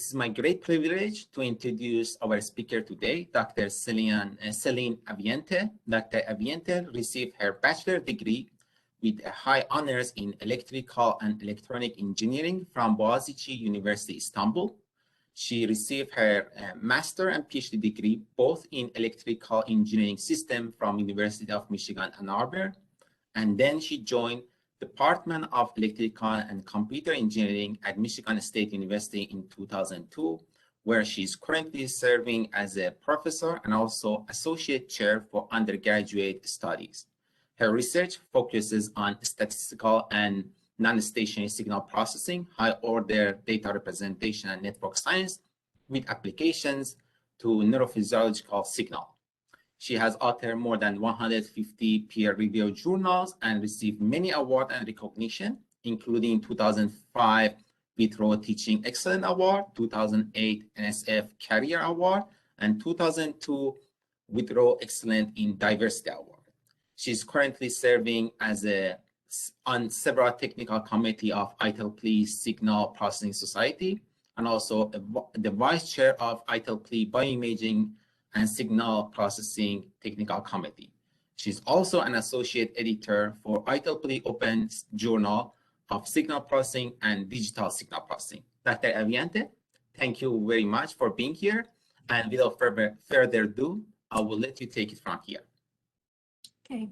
It's my great privilege to introduce our speaker today, Dr. Celine Aviente. Dr. Aviente received her bachelor's degree with a high honors in electrical and electronic engineering from Boğaziçi University, Istanbul. She received her master and PhD degree both in electrical engineering system from University of Michigan, Ann Arbor, and then she joined Department of Electrical and Computer Engineering at Michigan State University in 2002, where she's currently serving as a professor and also associate chair for undergraduate studies. Her research focuses on statistical and non-stationary signal processing, high-order data representation, and network science with applications to neurophysiological signal. She has authored more than 150 peer-reviewed journals and received many awards and recognition, including 2005 Vitro Teaching Excellence Award, 2008 NSF Career Award, and 2002 Vitro Excellence in Diversity Award. She's currently serving as on several technical committee of IEEE Signal Processing Society, and also the vice chair of IEEE Bioimaging and Signal Processing Technical Committee. She's also an associate editor for IEEE Open Journal of Signal Processing and Digital Signal Processing. Dr. Aviente, thank you very much for being here. And without further ado, I will let you take it from here. Okay.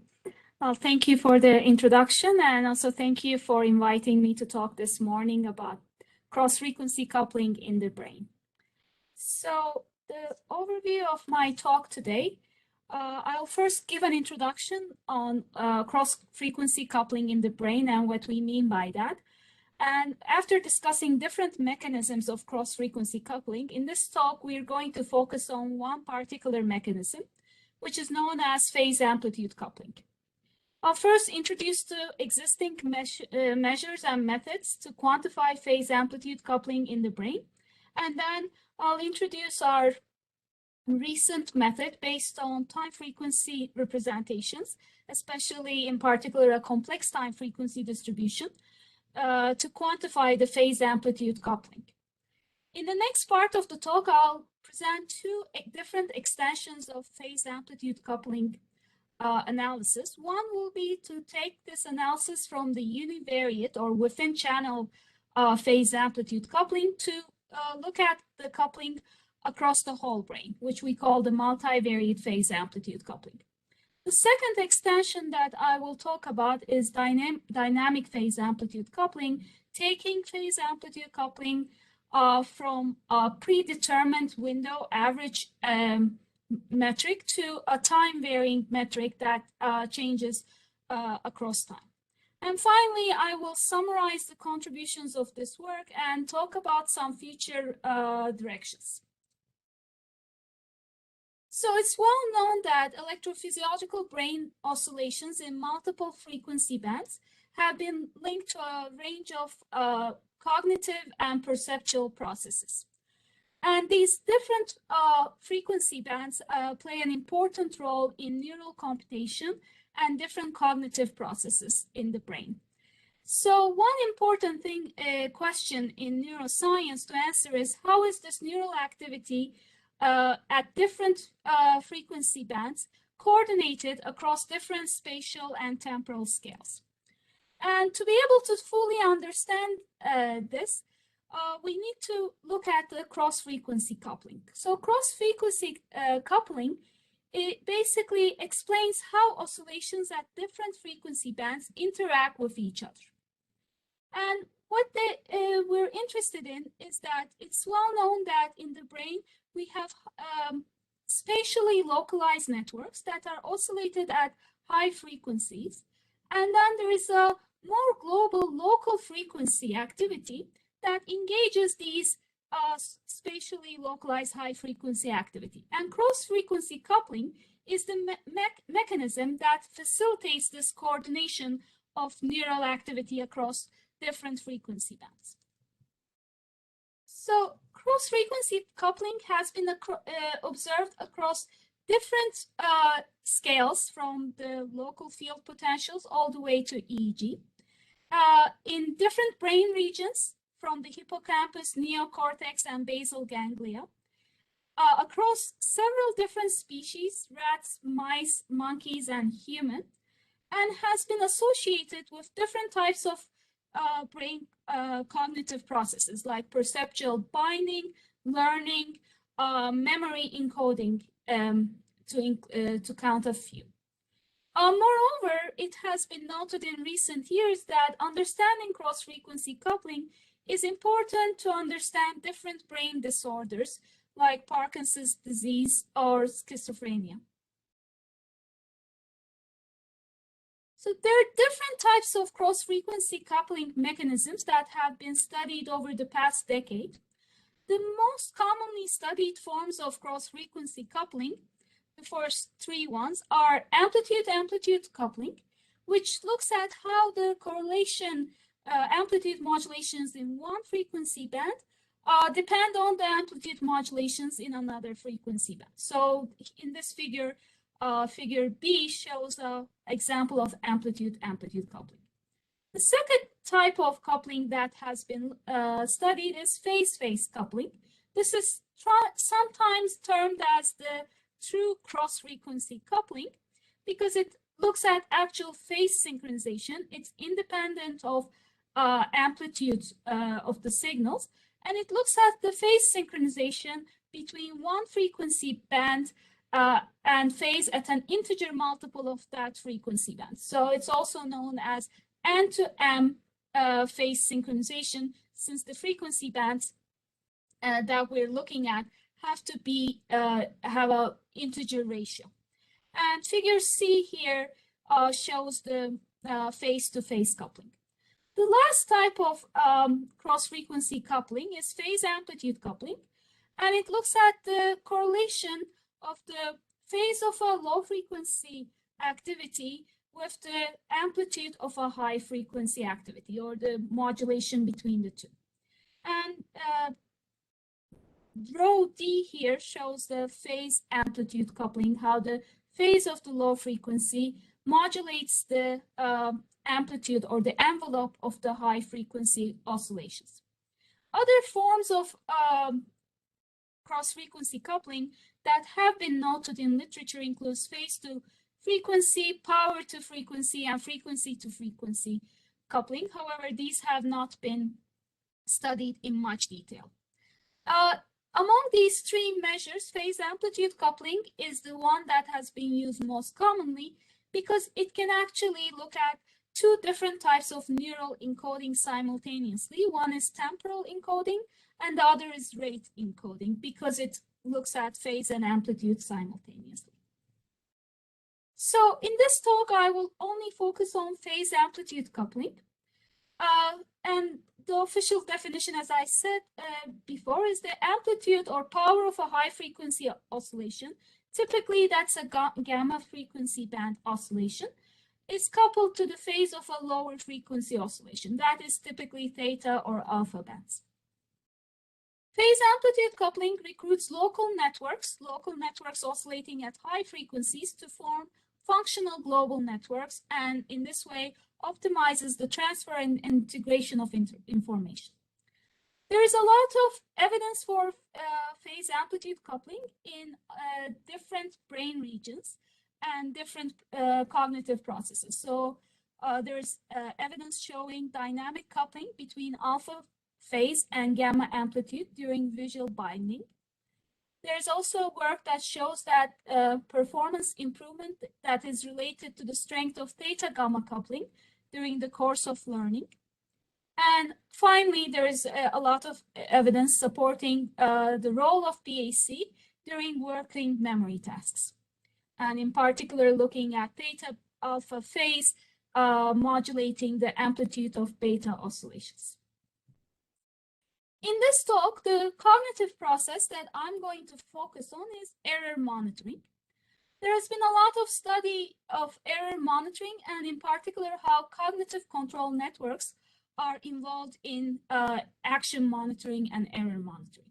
Well, thank you for the introduction, and also thank you for inviting me to talk this morning about cross-frequency coupling in the brain. So the overview of my talk today, I'll first give an introduction on cross-frequency coupling in the brain and what we mean by that. And after discussing different mechanisms of cross-frequency coupling, in this talk, we're going to focus on one particular mechanism, which is known as phase-amplitude coupling. I'll first introduce the existing measures and methods to quantify phase-amplitude coupling in the brain, and then I'll introduce our recent method based on time frequency representations, especially in particular a complex time frequency distribution, to quantify the phase amplitude coupling. In the next part of the talk, I'll present two different extensions of phase amplitude coupling analysis. One will be to take this analysis from the univariate or within channel phase amplitude coupling to look at the coupling across the whole brain, which we call the multivariate phase amplitude coupling. The second extension that I will talk about is dynamic phase amplitude coupling, taking phase amplitude coupling from a predetermined window average metric to a time varying metric that changes across time. And finally, I will summarize the contributions of this work and talk about some future directions. So it's well known that electrophysiological brain oscillations in multiple frequency bands have been linked to a range of cognitive and perceptual processes. And these different frequency bands play an important role in neural computation and different cognitive processes in the brain. So one important question in neuroscience to answer is, how is this neural activity at different frequency bands coordinated across different spatial and temporal scales? And to be able to fully understand this, we need to look at the cross-frequency coupling. So cross-frequency coupling, it basically explains how oscillations at different frequency bands interact with each other. And what we're interested in is that it's well known that in the brain, we have spatially localized networks that are oscillated at high frequencies. And then there is a more global local frequency activity that engages these spatially localized high frequency activity. And cross-frequency coupling is the mechanism that facilitates this coordination of neural activity across different frequency bands. So cross-frequency coupling has been observed across different scales, from the local field potentials all the way to EEG, in different brain regions, from the hippocampus, neocortex, and basal ganglia across several different species, rats, mice, monkeys, and human, and has been associated with different types of brain cognitive processes like perceptual binding, learning, memory encoding, to count a few. Moreover, it has been noted in recent years that understanding cross-frequency coupling is important to understand different brain disorders like Parkinson's disease or schizophrenia. So there are different types of cross-frequency coupling mechanisms that have been studied over the past decade. The most commonly studied forms of cross-frequency coupling, the first three ones, are amplitude coupling, which looks at how the correlation amplitude modulations in one frequency band depend on the amplitude modulations in another frequency band. So in this figure, figure B shows an example of amplitude coupling. The second type of coupling that has been studied is phase coupling. This is sometimes termed as the true cross-frequency coupling because it looks at actual phase synchronization. It's independent of amplitude of the signals, and it looks at the phase synchronization between one frequency band and phase at an integer multiple of that frequency band. So it's also known as N-to-M phase synchronization, since the frequency bands that we're looking at have to be have an integer ratio. And figure C here shows the phase-to-phase coupling. The last type of cross-frequency coupling is phase-amplitude coupling, and it looks at the correlation of the phase of a low-frequency activity with the amplitude of a high-frequency activity, or the modulation between the two. And row D here shows the phase-amplitude coupling, how the phase of the low frequency modulates the amplitude or the envelope of the high frequency oscillations. Other forms of cross-frequency coupling that have been noted in literature includes phase-to-frequency, power-to-frequency, and frequency-to-frequency coupling. However, these have not been studied in much detail. Among these three measures, phase-amplitude coupling is the one that has been used most commonly because it can actually look at two different types of neural encoding simultaneously. One is temporal encoding, and the other is rate encoding, because it looks at phase and amplitude simultaneously. So in this talk, I will only focus on phase-amplitude coupling. And the official definition, as I said before, is the amplitude or power of a high-frequency oscillation. Typically, that's a gamma frequency band oscillation. Is coupled to the phase of a lower frequency oscillation. That is typically theta or alpha bands. Phase-amplitude coupling recruits local networks oscillating at high frequencies to form functional global networks, and in this way optimizes the transfer and integration of information. There is a lot of evidence for phase-amplitude coupling in different brain regions and different cognitive processes. So there's evidence showing dynamic coupling between alpha phase and gamma amplitude during visual binding. There's also work that shows that performance improvement that is related to the strength of theta gamma coupling during the course of learning. And finally, there is a lot of evidence supporting the role of PAC during working memory tasks. And in particular, looking at theta alpha phase modulating the amplitude of beta oscillations. In this talk, the cognitive process that I'm going to focus on is error monitoring. There has been a lot of study of error monitoring, and in particular, how cognitive control networks are involved in action monitoring and error monitoring.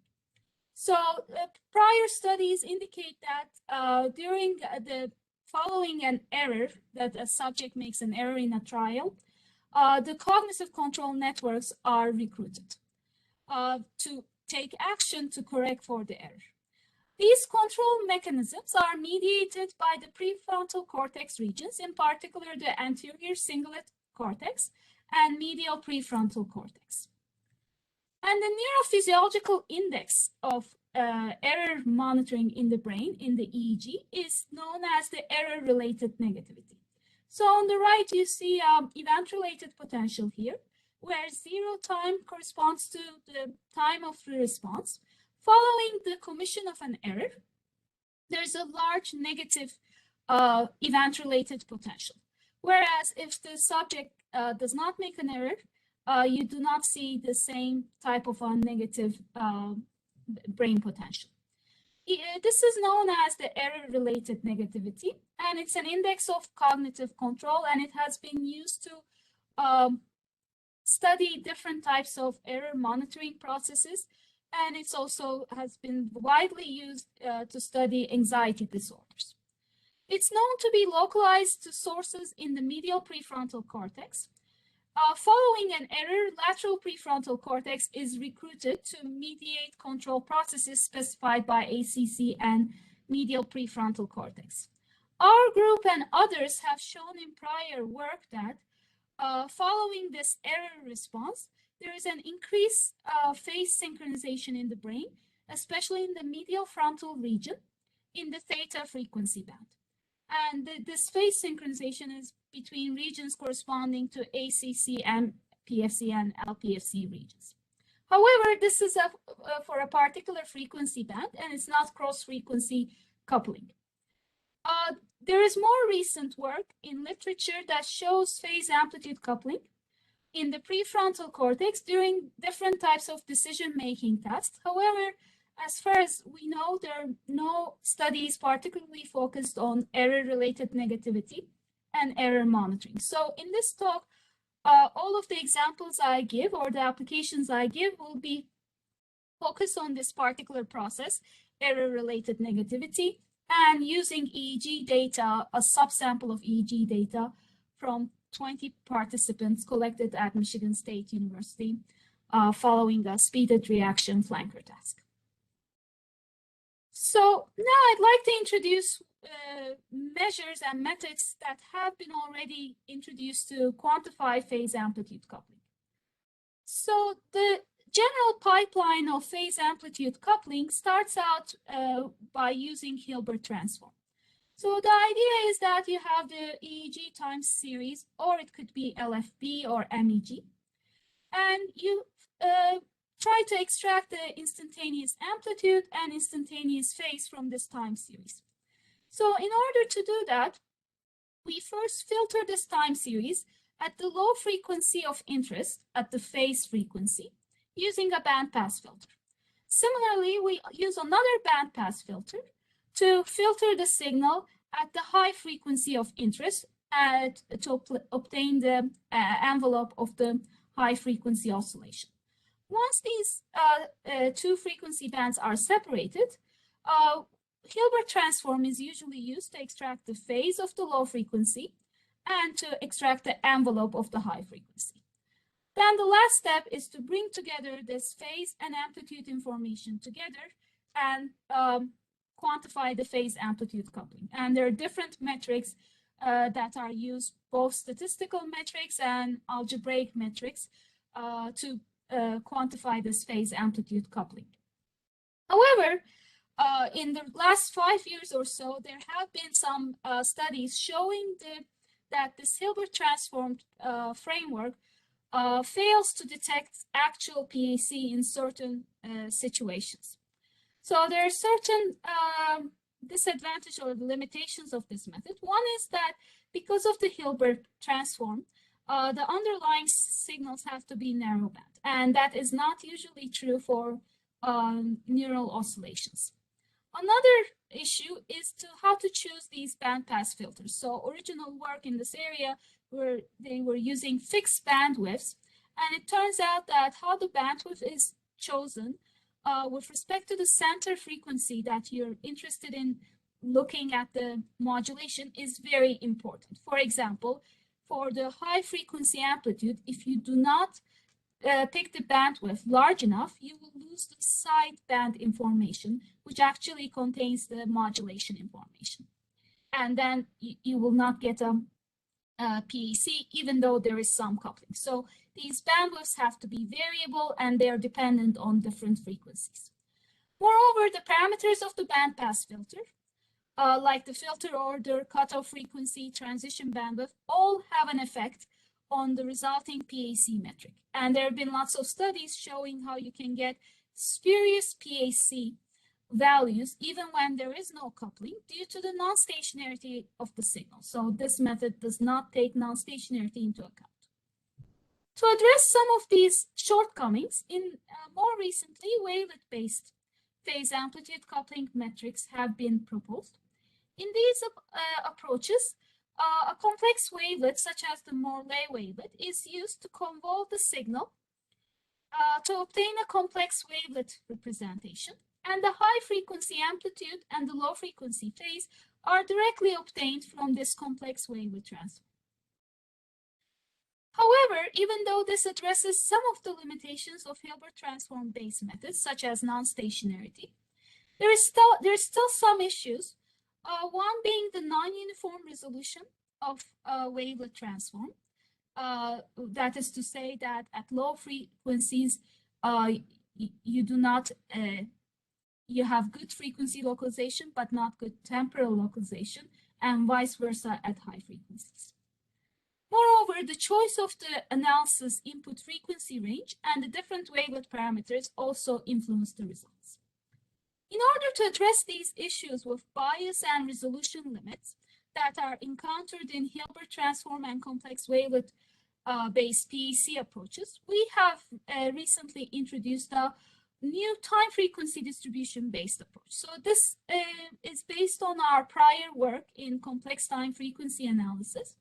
So prior studies indicate that during the following an error, that a subject makes an error in a trial, the cognitive control networks are recruited. to take action to correct for the error. These control mechanisms are mediated by the prefrontal cortex regions, in particular the anterior cingulate cortex and medial prefrontal cortex. And the neurophysiological index of error monitoring in the brain in the EEG is known as the error-related negativity. So on the right, you see event-related potential here, where 0 time corresponds to the time of the response. Following the commission of an error, there's a large negative event-related potential. Whereas if the subject does not make an error, you do not see the same type of negative brain potential. This is known as the error-related negativity, and it's an index of cognitive control, and it has been used to study different types of error monitoring processes, and it's also has been widely used to study anxiety disorders. It's known to be localized to sources in the medial prefrontal cortex. Following an error, lateral prefrontal cortex is recruited to mediate control processes specified by ACC and medial prefrontal cortex. Our group and others have shown in prior work that following this error response, there is an increased phase synchronization in the brain, especially in the medial frontal region in the theta frequency band. And this phase synchronization is between regions corresponding to ACC and PFC and LPFC regions. However, this is for a particular frequency band, and it's not cross-frequency coupling. There is more recent work in literature that shows phase-amplitude coupling in the prefrontal cortex during different types of decision-making tasks. However, as far as we know, there are no studies particularly focused on error-related negativity and error monitoring. So in this talk, all of the examples I give or the applications I give will be focused on this particular process, error-related negativity, and using EEG data, a subsample of EEG data from 20 participants collected at Michigan State University following a speeded reaction flanker task. So now I'd like to introduce measures and methods that have been already introduced to quantify phase amplitude coupling. So the general pipeline of phase amplitude coupling starts out by using Hilbert transform. So the idea is that you have the EEG time series, or it could be LFB or MEG, and you try to extract the instantaneous amplitude and instantaneous phase from this time series. So in order to do that, we first filter this time series at the low frequency of interest at the phase frequency using a bandpass filter. Similarly, we use another bandpass filter to filter the signal at the high frequency of interest to obtain the envelope of the high frequency oscillation. Once these two frequency bands are separated, Hilbert transform is usually used to extract the phase of the low frequency and to extract the envelope of the high frequency. Then the last step is to bring together this phase and amplitude information together and quantify the phase amplitude coupling. And there are different metrics that are used, both statistical metrics and algebraic metrics to quantify this phase amplitude coupling. However, in the last 5 years or so, there have been some studies showing that this Hilbert transformed framework fails to detect actual PAC in certain situations. So there are certain disadvantages or limitations of this method. One is that because of the Hilbert transform, the underlying signals have to be narrowband, and that is not usually true for neural oscillations. Another issue is how to choose these bandpass filters. So original work in this area where they were using fixed bandwidths, and it turns out that how the bandwidth is chosen with respect to the center frequency that you're interested in looking at the modulation is very important. For example, for the high frequency amplitude, if you do not pick the bandwidth large enough, you will lose the sideband information, which actually contains the modulation information. And then you will not get a PAC, even though there is some coupling. So these bandwidths have to be variable, and they are dependent on different frequencies. Moreover, the parameters of the bandpass filter, like the filter order, cutoff frequency, transition bandwidth, all have an effect on the resulting PAC metric. And there have been lots of studies showing how you can get spurious PAC values even when there is no coupling due to the non-stationarity of the signal. So this method does not take non-stationarity into account. To address some of these shortcomings, more recently, wavelet-based phase amplitude coupling metrics have been proposed. In these approaches, a complex wavelet, such as the Morley wavelet, is used to convolve the signal to obtain a complex wavelet representation, and the high frequency amplitude and the low frequency phase are directly obtained from this complex wavelet transform. However, even though this addresses some of the limitations of Hilbert transform-based methods, such as non-stationarity, there is still some issues. One being the non-uniform resolution of wavelet transform. That is to say that at low frequencies, you have good frequency localization, but not good temporal localization, and vice versa at high frequencies. Moreover, the choice of the analysis input frequency range and the different wavelet parameters also influence the results. In order to address these issues with bias and resolution limits that are encountered in Hilbert transform and complex wavelet based PEC approaches, we have recently introduced a new time frequency distribution based approach. So this is based on our prior work in complex time frequency analysis,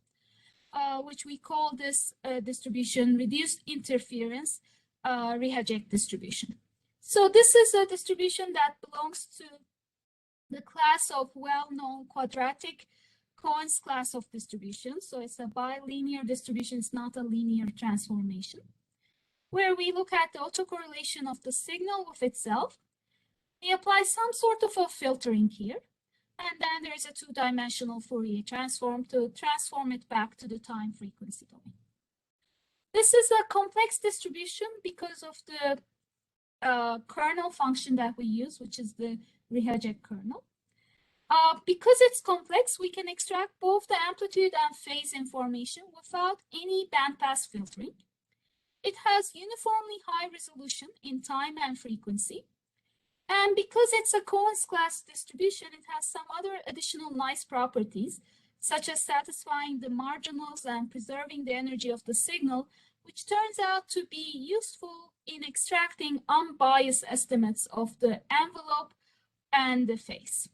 which we call this distribution reduced interference Rihajek distribution. So this is a distribution that belongs to the class of well-known quadratic Cohen's class of distribution. So it's a bilinear distribution, it's not a linear transformation, where we look at the autocorrelation of the signal with itself. We apply some sort of a filtering here, and then there's a two-dimensional Fourier transform to transform it back to the time frequency domain. This is a complex distribution because of the kernel function that we use, which is the Rihajek kernel. Because it's complex, we can extract both the amplitude and phase information without any bandpass filtering. It has uniformly high resolution in time and frequency. And because it's a Cohen's class distribution, it has some other additional nice properties, such as satisfying the marginals and preserving the energy of the signal, which turns out to be useful in extracting unbiased estimates of the envelope and the phase.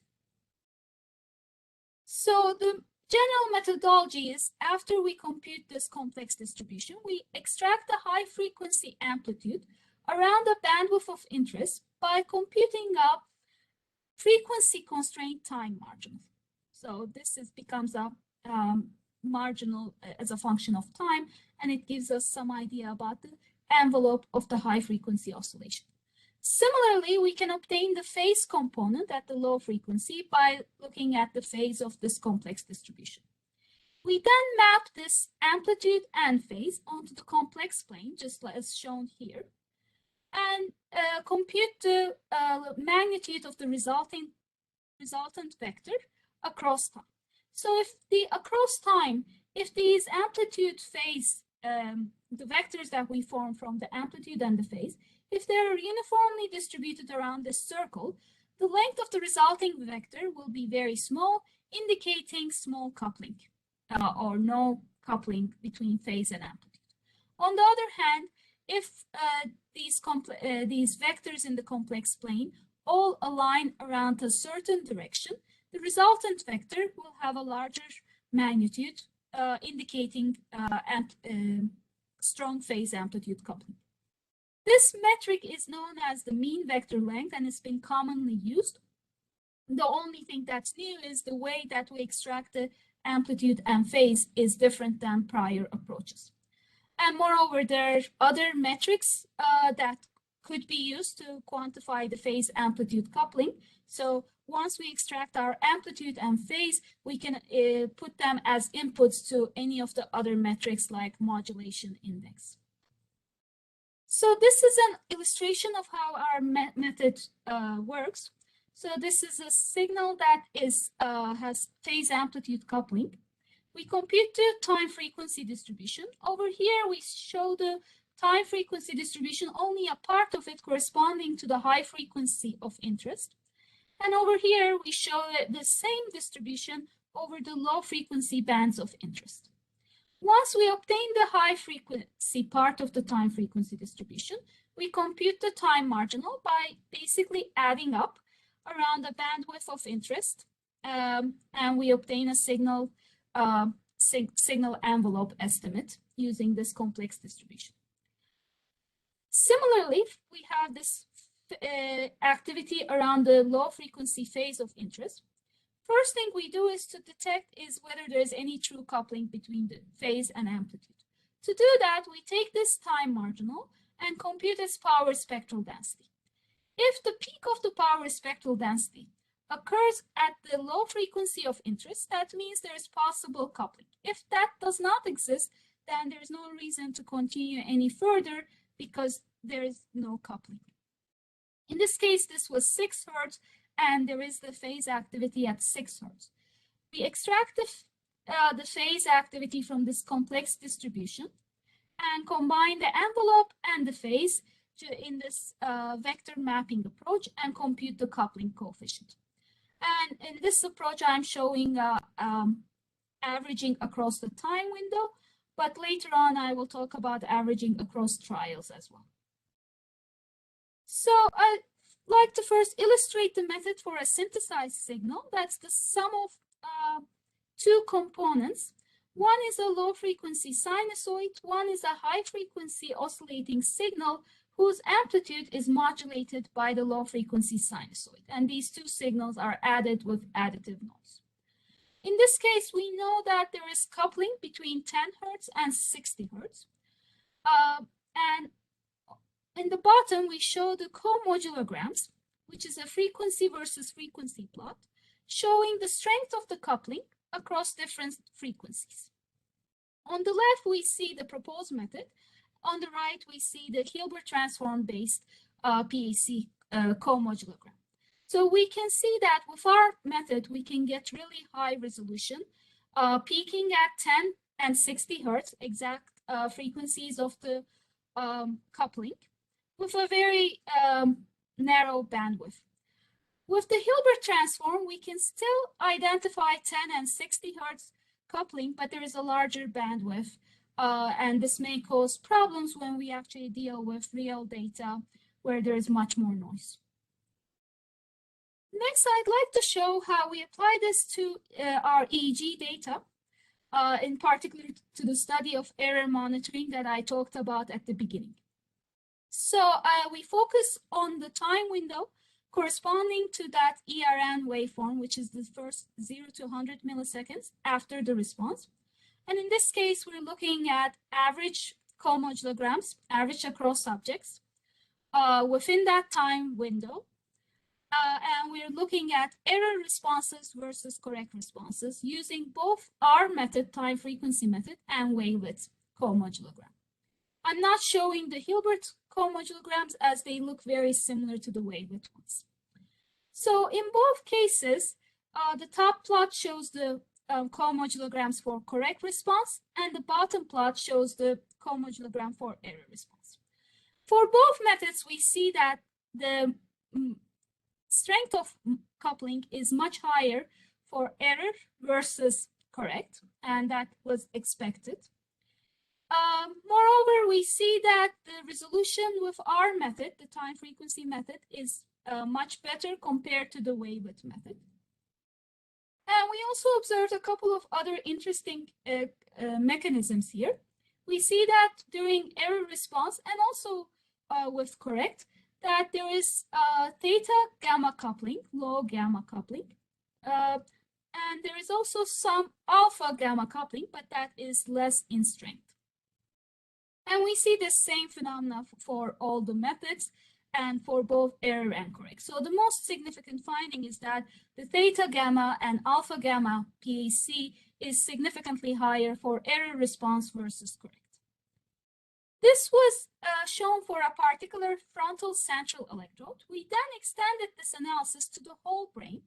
So the general methodology is, after we compute this complex distribution, we extract the high frequency amplitude around the bandwidth of interest by computing a frequency constraint time marginal. So this becomes a marginal as a function of time, and it gives us some idea about the envelope of the high frequency oscillation. Similarly, we can obtain the phase component at the low frequency by looking at the phase of this complex distribution. We then map this amplitude and phase onto the complex plane, just as shown here, and compute the magnitude of the resultant vector across time. So if these amplitude phase, the vectors that we form from the amplitude and the phase, if they're uniformly distributed around this circle, the length of the resulting vector will be very small, indicating small coupling or no coupling between phase and amplitude. On the other hand, if these vectors in the complex plane all align around a certain direction, the resultant vector will have a larger magnitude, indicating strong phase amplitude coupling. This metric is known as the mean vector length, and it's been commonly used. The only thing that's new is the way that we extract the amplitude and phase is different than prior approaches. And moreover, there are other metrics that could be used to quantify the phase amplitude coupling. So once we extract our amplitude and phase, we can put them as inputs to any of the other metrics like modulation index. So this is an illustration of how our method works. So this is a signal that has phase amplitude coupling. We compute the time frequency distribution. Over here, we show the time frequency distribution, only a part of it corresponding to the high frequency of interest. And over here, we show the same distribution over the low frequency bands of interest. Once we obtain the high frequency part of the time frequency distribution, we compute the time marginal by basically adding up around the bandwidth of interest, and we obtain a signal envelope estimate using this complex distribution. Similarly, we have this activity around the low frequency phase of interest. First thing we do is to detect whether there is any true coupling between the phase and amplitude. To do that, we take this time marginal and compute its power spectral density. If the peak of the power spectral density occurs at the low frequency of interest, that means there is possible coupling. If that does not exist, then there is no reason to continue any further because there is no coupling. In this case, this was 6 Hertz, and there is the phase activity at 6 Hertz. We extract the phase activity from this complex distribution and combine the envelope and the phase in this vector mapping approach and compute the coupling coefficient. And in this approach, I'm showing averaging across the time window, but later on, I will talk about averaging across trials as well. So I'd like to first illustrate the method for a synthesized signal. That's the sum of two components. One is a low frequency sinusoid, one is a high frequency oscillating signal whose amplitude is modulated by the low frequency sinusoid. And these two signals are added with additive noise. In this case, we know that there is coupling between 10 Hertz and 60 Hertz. And in the bottom, we show the co-modulograms, which is a frequency versus frequency plot, showing the strength of the coupling across different frequencies. On the left, we see the proposed method. On the right, we see the Hilbert transform-based PAC co-modulogram. So we can see that with our method, we can get really high resolution, peaking at 10 and 60 Hertz, exact frequencies of the coupling, with a very narrow bandwidth. With the Hilbert transform, we can still identify 10 and 60 Hertz coupling, but there is a larger bandwidth, and this may cause problems when we actually deal with real data where there is much more noise. Next, I'd like to show how we apply this to our EEG data, in particular to the study of error monitoring that I talked about at the beginning. So we focus on the time window corresponding to that ERN waveform, which is the first 0 to 100 milliseconds after the response. And in this case, we're looking at average co-modulograms, average across subjects, within that time window. And we're looking at error responses versus correct responses using both our method, time frequency method, and wavelet co-modulogram. I'm not showing the Hilbert co-modulograms as they look very similar to the wavelet ones. So in both cases, the top plot shows the co-modulograms for correct response, and the bottom plot shows the co-modulogram for error response. For both methods, we see that the strength of coupling is much higher for error versus correct, and that was expected. Moreover, we see that the resolution with our method, the time frequency method, is much better compared to the wavelet method. And we also observed a couple of other interesting mechanisms here. We see that during error response and also with correct, that there is theta gamma coupling, low gamma coupling. And there is also some alpha gamma coupling, but that is less in strength. And we see the same phenomena for all the methods and for both error and correct. So the most significant finding is that the theta gamma and alpha gamma PAC is significantly higher for error response versus correct. This was shown for a particular frontal central electrode. We then extended this analysis to the whole brain,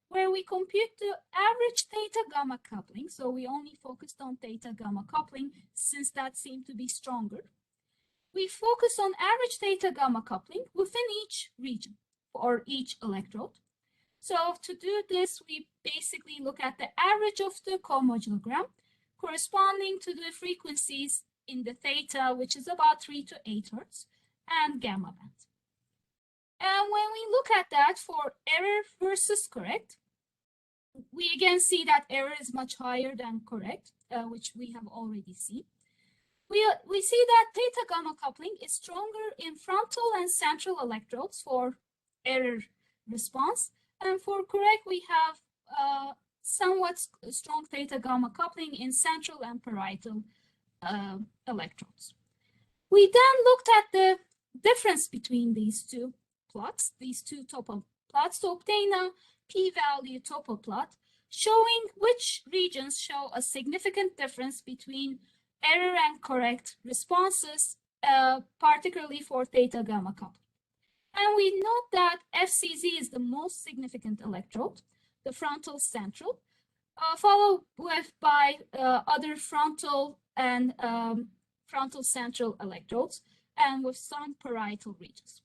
where we compute the average theta gamma coupling. So we only focused on theta gamma coupling since that seemed to be stronger. We focus on average theta gamma coupling within each region or each electrode. So to do this, we basically look at the average of the comodulogram corresponding to the frequencies in the theta, which is about 3 to 8 hertz, and gamma band. And when we look at that for error versus correct, we again see that error is much higher than correct, which we have already seen. We see that theta gamma coupling is stronger in frontal and central electrodes for error response. And for correct, we have somewhat strong theta gamma coupling in central and parietal electrodes. We then looked at the difference between these two plots, these two topo plots, to obtain a p-value topo plot showing which regions show a significant difference between error and correct responses, particularly for theta gamma coupling. And we note that FCZ is the most significant electrode, the frontal central, followed by other frontal and frontal central electrodes, and with some parietal regions.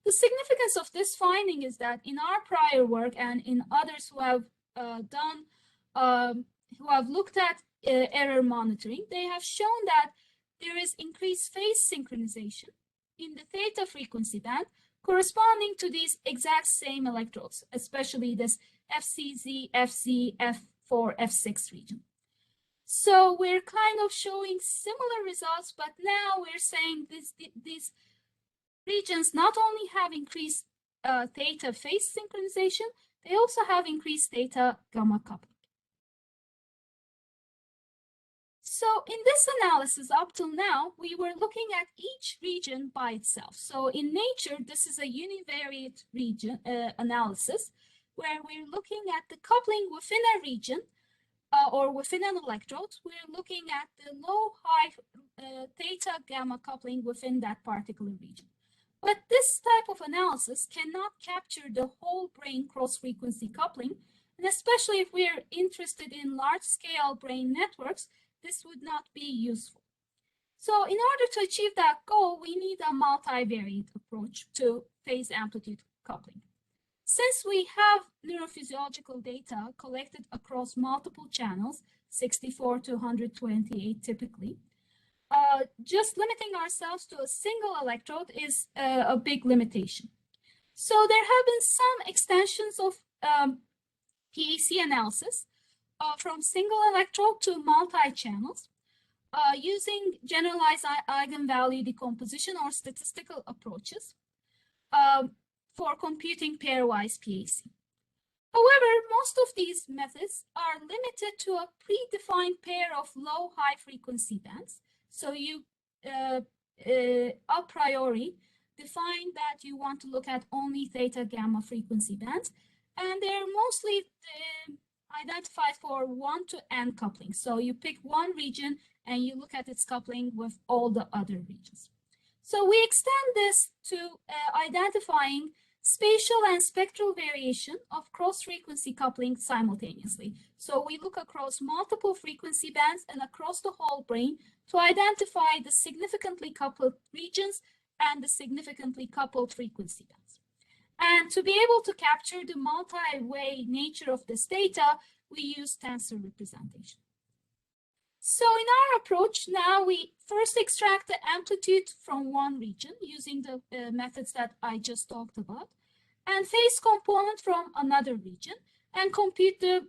The significance of this finding is that in our prior work and in others who have looked at error monitoring, they have shown that there is increased phase synchronization in the theta frequency band corresponding to these exact same electrodes, especially this FCZ, FC, F4, F6 region. So we're kind of showing similar results, but now we're saying these regions not only have increased theta phase synchronization, they also have increased theta gamma coupling. So in this analysis up till now, we were looking at each region by itself. So in nature, this is a univariate region analysis where we're looking at the coupling within a region or within an electrode. We're looking at the low-high theta gamma coupling within that particular region. But this type of analysis cannot capture the whole brain cross-frequency coupling, and especially if we're interested in large-scale brain networks, this would not be useful. So in order to achieve that goal, we need a multivariate approach to phase amplitude coupling. Since we have neurophysiological data collected across multiple channels, 64 to 128 typically, just limiting ourselves to a single electrode is a big limitation. So there have been some extensions of PAC analysis from single electrode to multi-channels using generalized eigenvalue decomposition or statistical approaches for computing pairwise PAC. However, most of these methods are limited to a predefined pair of low-high frequency bands. So you a priori define that you want to look at only theta gamma frequency bands, and they're mostly identified for 1 to n coupling. So you pick one region and you look at its coupling with all the other regions. So we extend this to identifying spatial and spectral variation of cross-frequency coupling simultaneously. So we look across multiple frequency bands and across the whole brain to identify the significantly coupled regions and the significantly coupled frequency bands. And to be able to capture the multi-way nature of this data, we use tensor representation. So in our approach, now we first extract the amplitude from one region using the methods that I just talked about, and phase component from another region, and compute the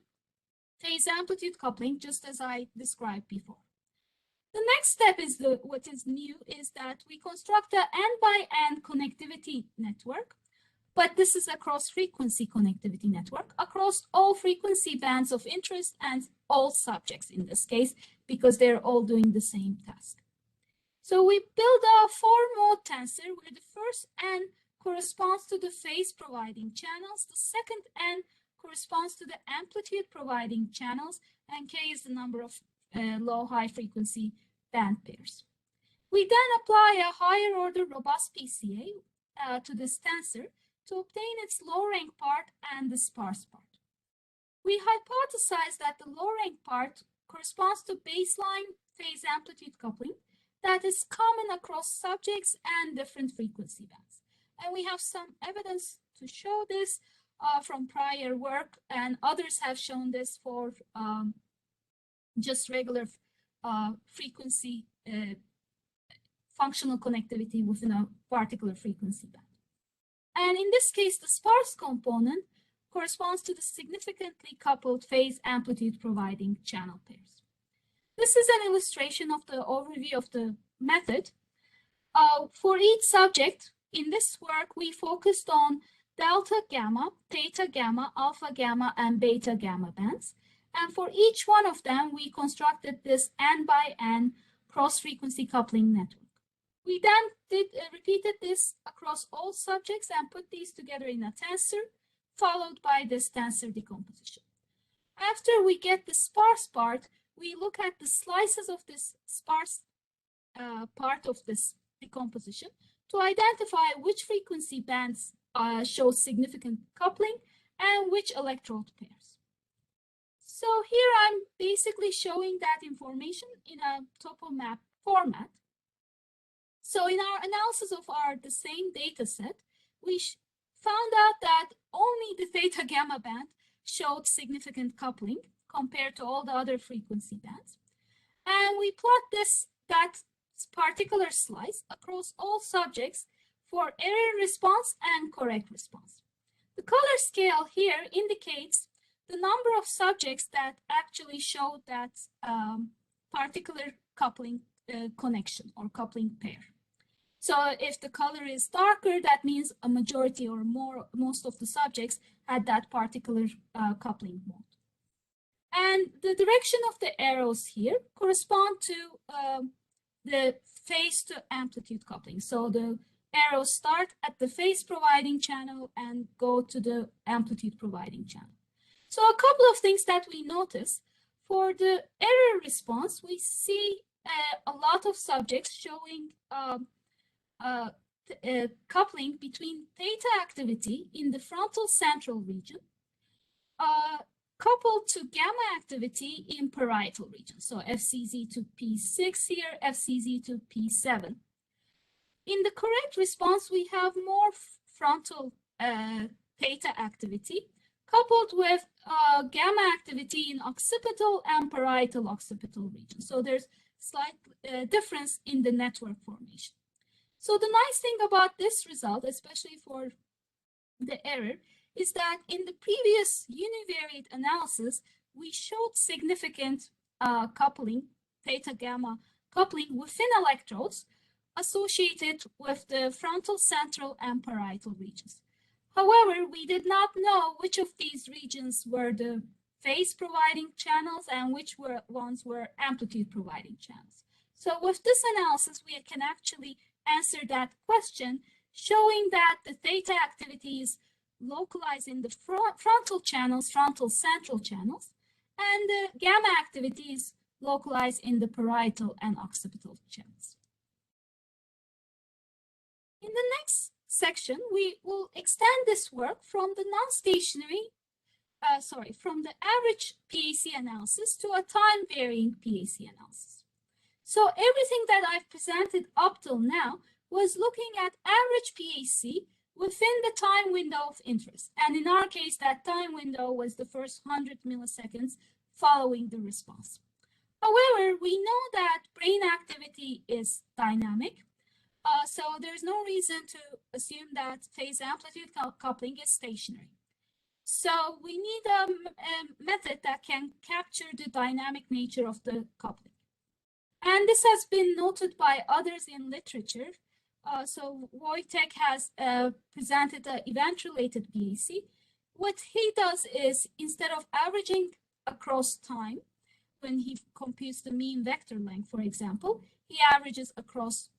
phase amplitude coupling just as I described before. The next step is what is new is that we construct a n-by-n connectivity network, but this is a cross-frequency connectivity network across all frequency bands of interest and all subjects in this case, because they're all doing the same task. So we build a 4-mode tensor where the first n corresponds to the phase providing channels, the second n corresponds to the amplitude providing channels, and k is the number of low-high frequency band pairs. We then apply a higher order robust PCA to this tensor to obtain its low rank part and the sparse part. We hypothesize that the low rank part corresponds to baseline phase amplitude coupling that is common across subjects and different frequency bands. And we have some evidence to show this from prior work, and others have shown this for just regular frequency functional connectivity within a particular frequency band. And in this case, the sparse component corresponds to the significantly coupled phase amplitude providing channel pairs. This is an illustration of the overview of the method. For each subject, in this work, we focused on delta gamma, theta gamma, alpha gamma, and beta gamma bands. And for each one of them, we constructed this n by n cross-frequency coupling network. We then repeated this across all subjects and put these together in a tensor, followed by this tensor decomposition. After we get the sparse part, we look at the slices of this sparse part of this decomposition to identify which frequency bands show significant coupling and which electrode pairs. So here I'm basically showing that information in a topomap format. So in our analysis of the same data set, we found out that only the theta gamma band showed significant coupling compared to all the other frequency bands. And we plot that particular slice across all subjects for error response and correct response. The color scale here indicates the number of subjects that actually showed that particular coupling connection or coupling pair. So if the color is darker, that means a majority or most of the subjects had that particular coupling mode. And the direction of the arrows here correspond to the phase to amplitude coupling. So the arrows start at the phase providing channel and go to the amplitude providing channel. So a couple of things that we notice. For the error response, we see a lot of subjects showing coupling between theta activity in the frontal central region coupled to gamma activity in parietal region. So FCZ to P6 here, FCZ to P7. In the correct response, we have more frontal theta activity coupled with gamma activity in occipital and parietal occipital region. So there's slight difference in the network formation. So the nice thing about this result, especially for the error, is that in the previous univariate analysis, we showed significant coupling, theta gamma coupling within electrodes associated with the frontal, central, and parietal regions. However, we did not know which of these regions were the phase providing channels and which ones were amplitude providing channels. So with this analysis, we can actually answer that question, showing that the theta activity is localized in the frontal channels, frontal central channels, and the gamma activity is localized in the parietal and occipital channels. In the next section, we will extend this work from the non-stationary, from the average PAC analysis to a time-varying PAC analysis. So everything that I've presented up till now was looking at average PAC within the time window of interest. And in our case, that time window was the first 100 milliseconds following the response. However, we know that brain activity is dynamic. So there's no reason to assume that phase amplitude coupling is stationary. So we need a method that can capture the dynamic nature of the coupling. And this has been noted by others in literature. So Wojtek has presented an event-related PAC. What he does is, instead of averaging across time, when he computes the mean vector length, for example, he averages across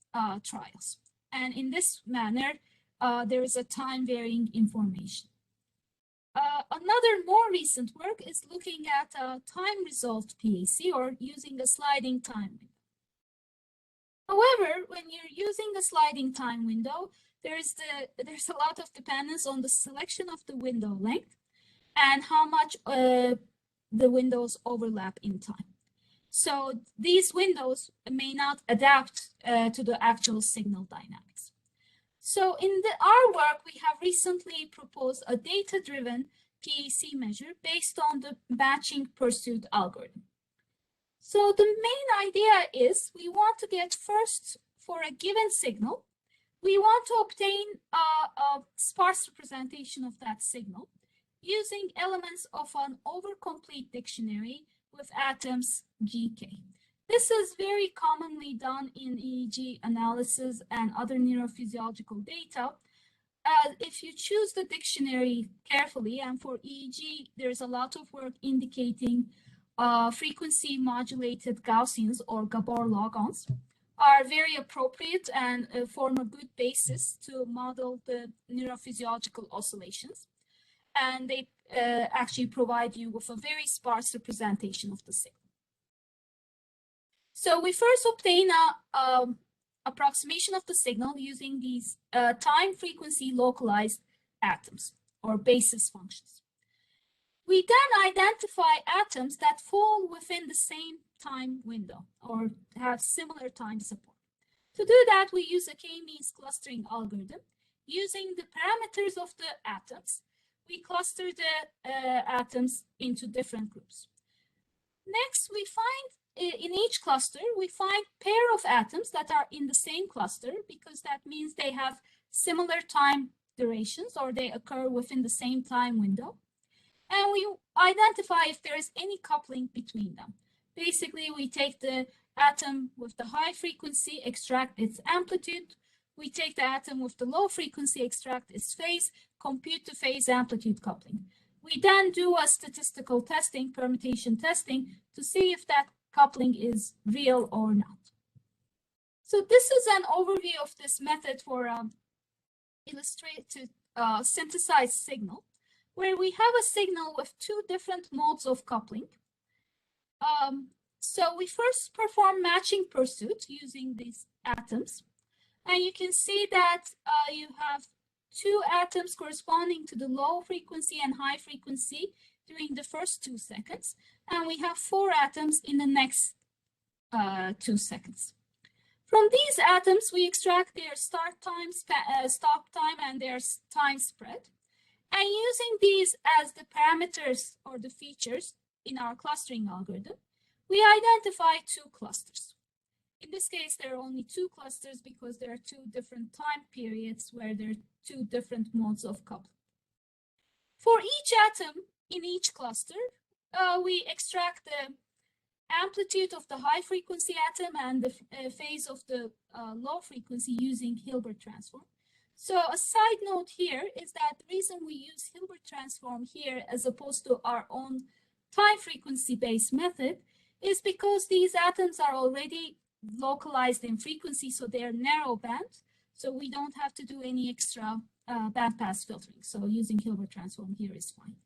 trials. And in this manner, there is a time-varying information. Another more recent work is looking at time-resolved PAC, or using a sliding time window. However, when you're using a sliding time window, there's a lot of dependence on the selection of the window length and how much the windows overlap in time. So these windows may not adapt to the actual signal dynamics. So in our work, we have recently proposed a data-driven PAC measure based on the matching pursuit algorithm. So the main idea is we want to get first, for a given signal, we want to obtain a sparse representation of that signal using elements of an overcomplete dictionary with atoms GK. This is very commonly done in EEG analysis and other neurophysiological data. If you choose the dictionary carefully, and for EEG, there's a lot of work indicating frequency modulated Gaussians, or Gabor logons, are very appropriate and form a good basis to model the neurophysiological oscillations. And they actually provide you with a very sparse representation of the signal. So we first obtain a approximation of the signal using these time frequency localized atoms, or basis functions. We then identify atoms that fall within the same time window or have similar time support. To do that, we use a k-means clustering algorithm. Using the parameters of the atoms, we cluster the atoms into different groups. Next, we find in each cluster, we find pair of atoms that are in the same cluster, because that means they have similar time durations, or they occur within the same time window. And we identify if there is any coupling between them. Basically, we take the atom with the high frequency, extract its amplitude. We take the atom with the low frequency, extract its phase, compute the phase amplitude coupling. We then do a statistical testing, permutation testing, to see if that coupling is real or not. So this is an overview of this method for illustrated synthesized signal, where we have a signal with two different modes of coupling. So we first perform matching pursuit using these atoms. And you can see that you have two atoms corresponding to the low frequency and high frequency during the first 2 seconds. And we have 4 atoms in the next 2 seconds. From these atoms, we extract their start time, stop time, and their time spread. And using these as the parameters or the features in our clustering algorithm, we identify 2 clusters. In this case, there are only 2 clusters because there are 2 different time periods where there are 2 different modes of coupling. For each atom in each cluster, we extract the amplitude of the high frequency atom and the phase of the low frequency using Hilbert transform. So a side note here is that the reason we use Hilbert transform here as opposed to our own time frequency based method is because these atoms are already localized in frequency, so they're narrow band, so we don't have to do any extra bandpass filtering. So using Hilbert transform here is fine.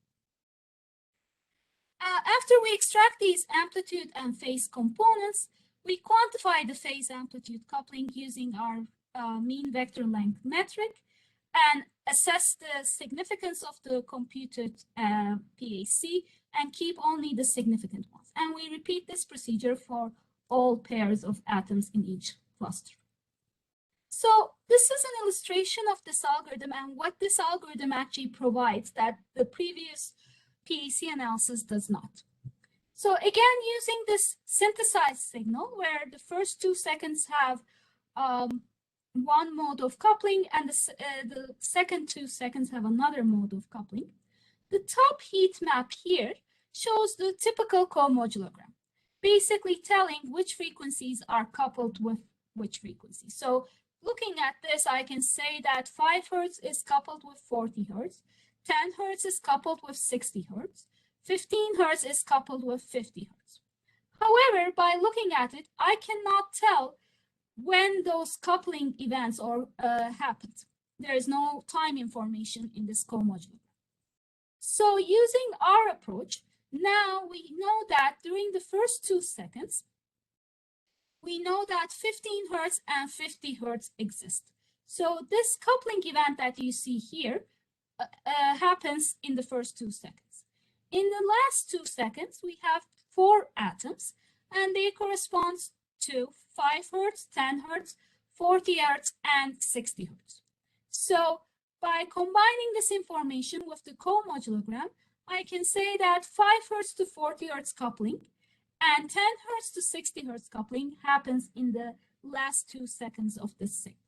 After we extract these amplitude and phase components, we quantify the phase amplitude coupling using our mean vector length metric and assess the significance of the computed PAC and keep only the significant ones. And we repeat this procedure for all pairs of atoms in each cluster. So this is an illustration of this algorithm and what this algorithm actually provides that the previous PAC analysis does not. So again, using this synthesized signal where the first 2 seconds have one mode of coupling and the second 2 seconds have another mode of coupling. The top heat map here shows the typical comodulogram, basically telling which frequencies are coupled with which frequency. So looking at this, I can say that 5 Hertz is coupled with 40 Hertz, 10 Hertz is coupled with 60 Hertz, 15 Hertz is coupled with 50 Hertz. However, by looking at it, I cannot tell when those coupling events happened. There is no time information in this comodular. So using our approach, now we know that during the first 2 seconds, we know that 15 Hertz and 50 Hertz exist. So this coupling event that you see here happens in the first 2 seconds. In the last 2 seconds, we have 4 atoms, and they correspond to 5 Hertz, 10 Hertz, 40 Hertz, and 60 Hertz. So by combining this information with the comodulogram, I can say that 5 Hertz to 40 Hertz coupling and 10 Hertz to 60 Hertz coupling happens in the last 2 seconds of this signal.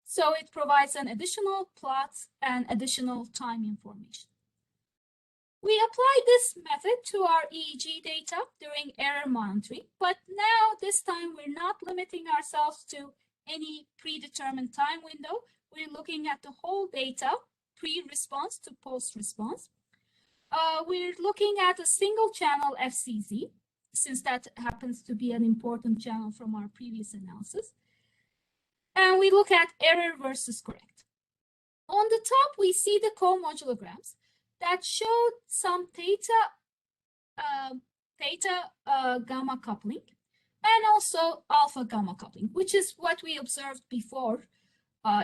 So it provides an additional plot and additional time information. We apply this method to our EEG data during error monitoring, but now this time we're not limiting ourselves to any predetermined time window. We're looking at the whole data, pre-response to post-response. We're looking at a single channel FCZ, since that happens to be an important channel from our previous analysis. And we look at error versus correct. On the top, we see the comodulograms that showed some theta gamma coupling and also alpha gamma coupling, which is what we observed before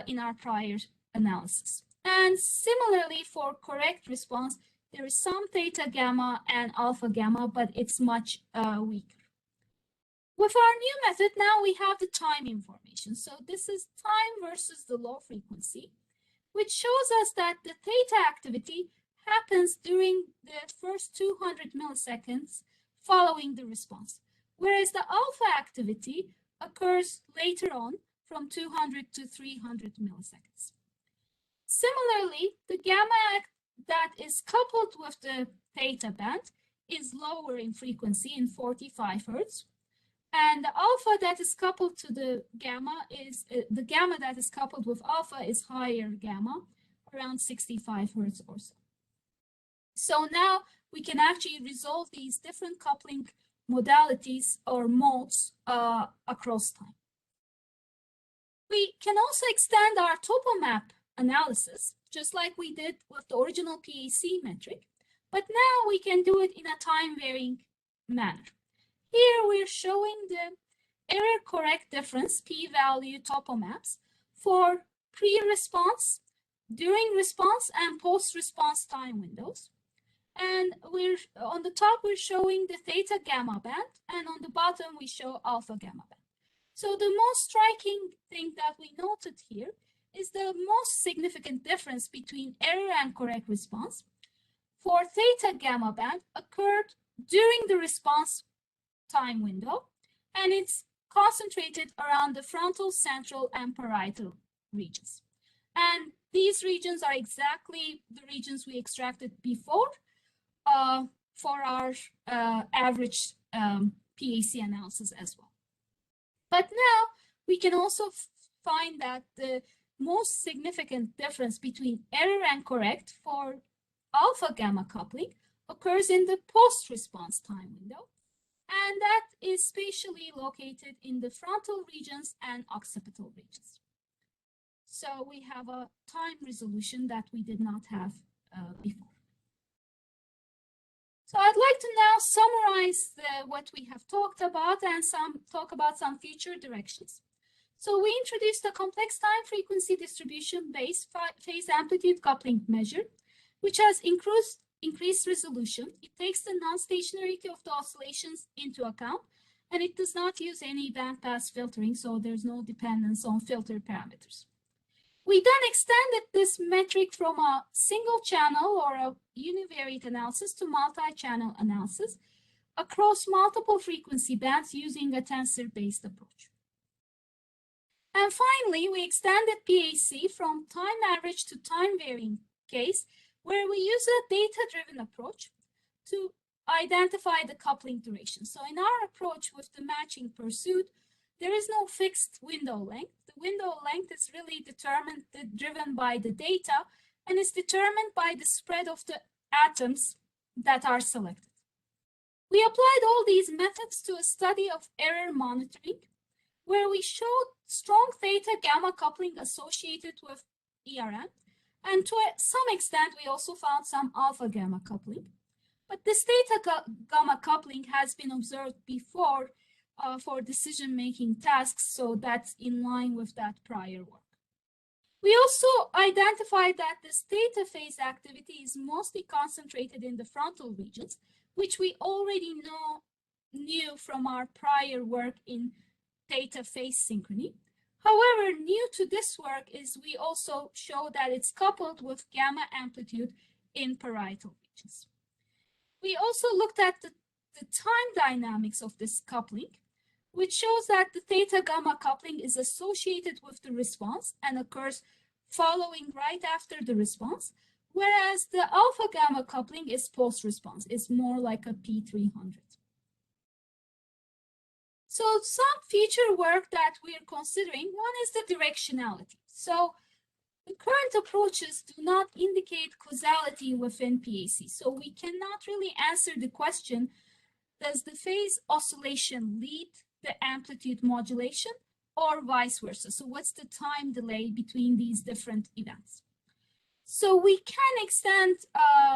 in our prior analysis. And similarly, for correct response, there is some theta gamma and alpha gamma, but it's much weaker. With our new method, now we have the time information. So this is time versus the low frequency, which shows us that the theta activity happens during the first 200 milliseconds following the response, whereas the alpha activity occurs later on from 200 to 300 milliseconds. Similarly, the gamma that is coupled with the theta band is lower in frequency in 45 Hertz. And the alpha that is coupled to the gamma that is coupled with alpha is higher gamma, around 65 Hertz or so. So now we can actually resolve these different coupling modalities or modes across time. We can also extend our topomap analysis, just like we did with the original PAC metric, but now we can do it in a time-varying manner. Here we're showing the error correct difference p-value topomaps for pre-response, during response, and post-response time windows. And on the top we're showing the theta gamma band, and on the bottom we show alpha gamma band. So the most striking thing that we noted here is the most significant difference between error and correct response for theta gamma band occurred during the response time window, and it's concentrated around the frontal, central, and parietal regions. And these regions are exactly the regions we extracted before for our average PAC analysis as well. But now we can also find that the most significant difference between error and correct for alpha gamma coupling occurs in the post-response time window, and that is spatially located in the frontal regions and occipital regions. So we have a time resolution that we did not have before. So I'd like to now summarize what we have talked about and talk about some future directions. So we introduced a complex time frequency distribution based phase amplitude coupling measure, which has increased resolution. It takes the non-stationarity of the oscillations into account, and it does not use any bandpass filtering, so there's no dependence on filter parameters. We then extended this metric from a single channel or a univariate analysis to multi-channel analysis across multiple frequency bands using a tensor-based approach. And finally, we extended PAC from time average to time varying case, where we use a data-driven approach to identify the coupling duration. So in our approach with the matching pursuit, there is no fixed window length. The window length is really driven by the data and is determined by the spread of the atoms that are selected. We applied all these methods to a study of error monitoring where we showed strong theta gamma coupling associated with ERM. And to some extent, we also found some alpha gamma coupling. But this theta gamma coupling has been observed before for decision-making tasks, so that's in line with that prior work. We also identified that this theta phase activity is mostly concentrated in the frontal regions, which we already knew from our prior work in theta phase synchrony. However, new to this work is we also show that it's coupled with gamma amplitude in parietal regions. We also looked at the time dynamics of this coupling, which shows that the theta gamma coupling is associated with the response and occurs following right after the response, whereas the alpha gamma coupling is post-response. It's more like a P300. So some future work that we're considering, one is the directionality. So the current approaches do not indicate causality within PAC. So we cannot really answer the question, does the phase oscillation lead the amplitude modulation or vice versa? So what's the time delay between these different events? So we can extend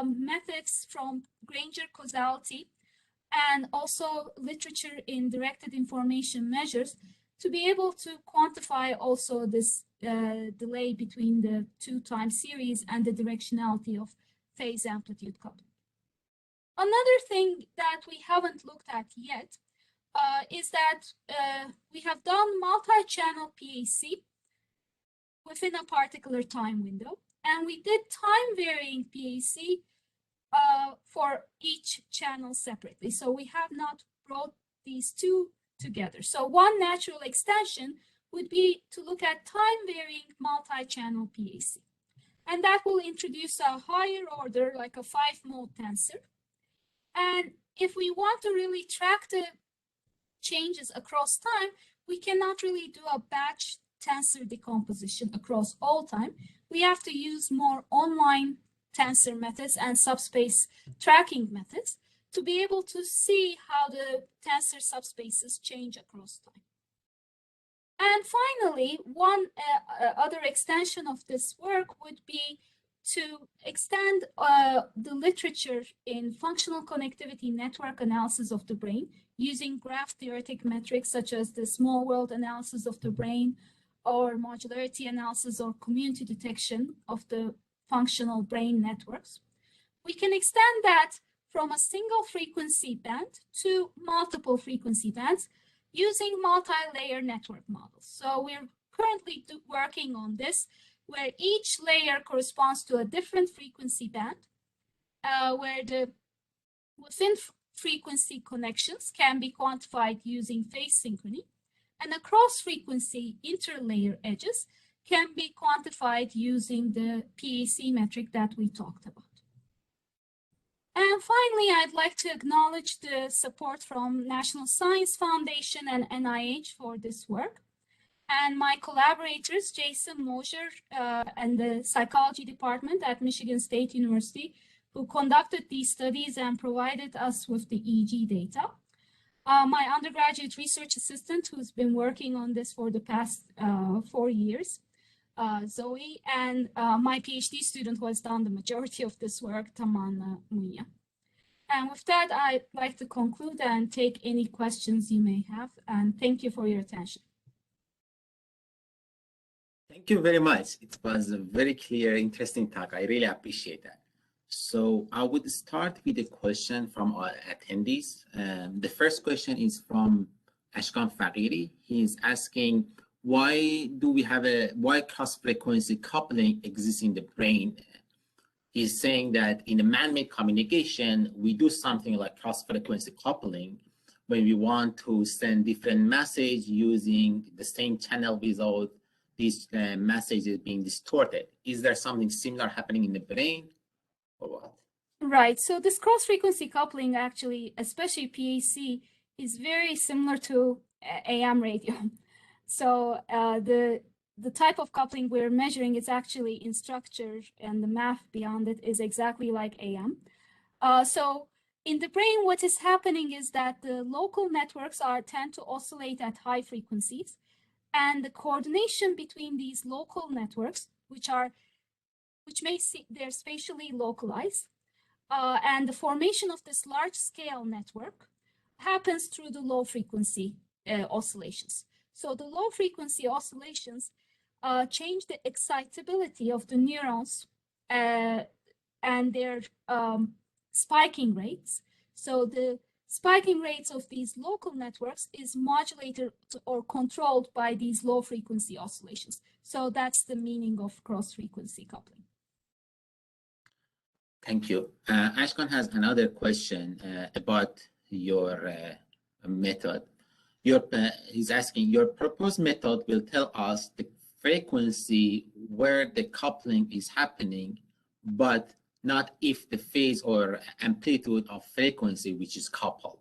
methods from Granger causality and also literature in directed information measures to be able to quantify also this delay between the two time series and the directionality of phase amplitude coupling. Another thing that we haven't looked at yet is that we have done multi-channel PAC within a particular time window, and we did time-varying PAC for each channel separately. So we have not brought these two together. So one natural extension would be to look at time-varying multi-channel PAC. And that will introduce a higher order, like a 5-mode tensor. And if we want to really track the changes across time, we cannot really do a batch tensor decomposition across all time. We have to use more online tensor methods and subspace tracking methods to be able to see how the tensor subspaces change across time. And finally, one other extension of this work would be to extend the literature in functional connectivity network analysis of the brain using graph theoretic metrics such as the small world analysis of the brain or modularity analysis or community detection of the functional brain networks. We can extend that from a single frequency band to multiple frequency bands using multi-layer network models. So we're currently working on this, where each layer corresponds to a different frequency band, where the within frequency connections can be quantified using phase synchrony, and across frequency interlayer edges can be quantified using the PAC metric that we talked about. And finally, I'd like to acknowledge the support from National Science Foundation and NIH for this work, and my collaborators, Jason Mosher and the psychology department at Michigan State University, who conducted these studies and provided us with the EEG data. My undergraduate research assistant, who's been working on this for the past 4 years, Zoe, and my PhD student who has done the majority of this work, Taman Munya. And with that, I'd like to conclude and take any questions you may have, and thank you for your attention. Thank you very much. It was a very clear, interesting talk. I really appreciate that. So I would start with a question from our attendees. The first question is from Ashkan Faqiri. He's asking, why cross-frequency coupling exists in the brain? He's saying that in the man-made communication, we do something like cross-frequency coupling when we want to send different messages using the same channel without these messages being distorted. Is there something similar happening in the brain or what? Right, so this cross-frequency coupling actually, especially PAC, is very similar to AM radio. So the type of coupling we're measuring is actually in structure, and the math beyond it is exactly like AM. So in the brain, what is happening is that the local networks tend to oscillate at high frequencies, and the coordination between these local networks, which may see they're spatially localized, and the formation of this large-scale network happens through the low-frequency oscillations. So the low-frequency oscillations change the excitability of the neurons and their spiking rates. So the spiking rates of these local networks is modulated or controlled by these low-frequency oscillations. So that's the meaning of cross-frequency coupling. Thank you. Ashkan has another question about your method. He's asking, your proposed method will tell us the frequency where the coupling is happening, but not if the phase or amplitude of frequency which is coupled.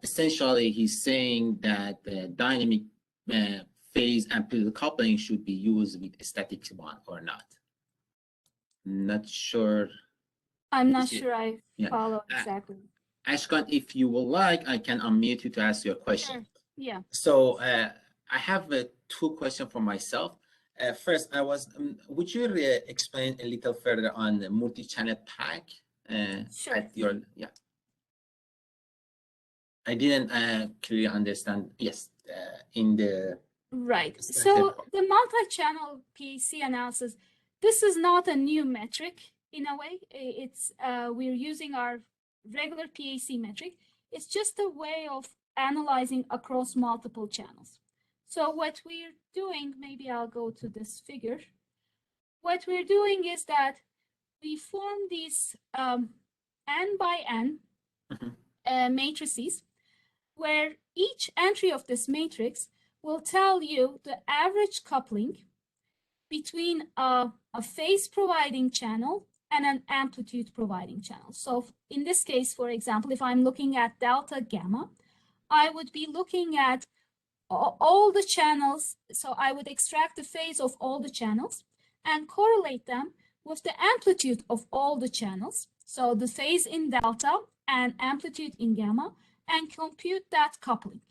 Essentially, he's saying that the dynamic phase amplitude coupling should be used with a static one or not. Not sure. I'm not sure I follow exactly. Ashkan, if you would like, I can unmute you to ask your question. Sure. Yeah. So I have two questions for myself. First, would you explain a little further on the multi-channel pack? Sure. I didn't clearly understand. Yes, in the right. So the multi-channel PCA analysis, this is not a new metric in a way. It's we're using our regular PAC metric. It's just a way of analyzing across multiple channels. So what we're doing, maybe I'll go to this figure. What we're doing is that we form these n by n matrices, where each entry of this matrix will tell you the average coupling between a phase providing channel and an amplitude providing channel. So in this case, for example, if I'm looking at delta gamma, I would be looking at all the channels. So I would extract the phase of all the channels and correlate them with the amplitude of all the channels. So the phase in delta and amplitude in gamma, and compute that coupling.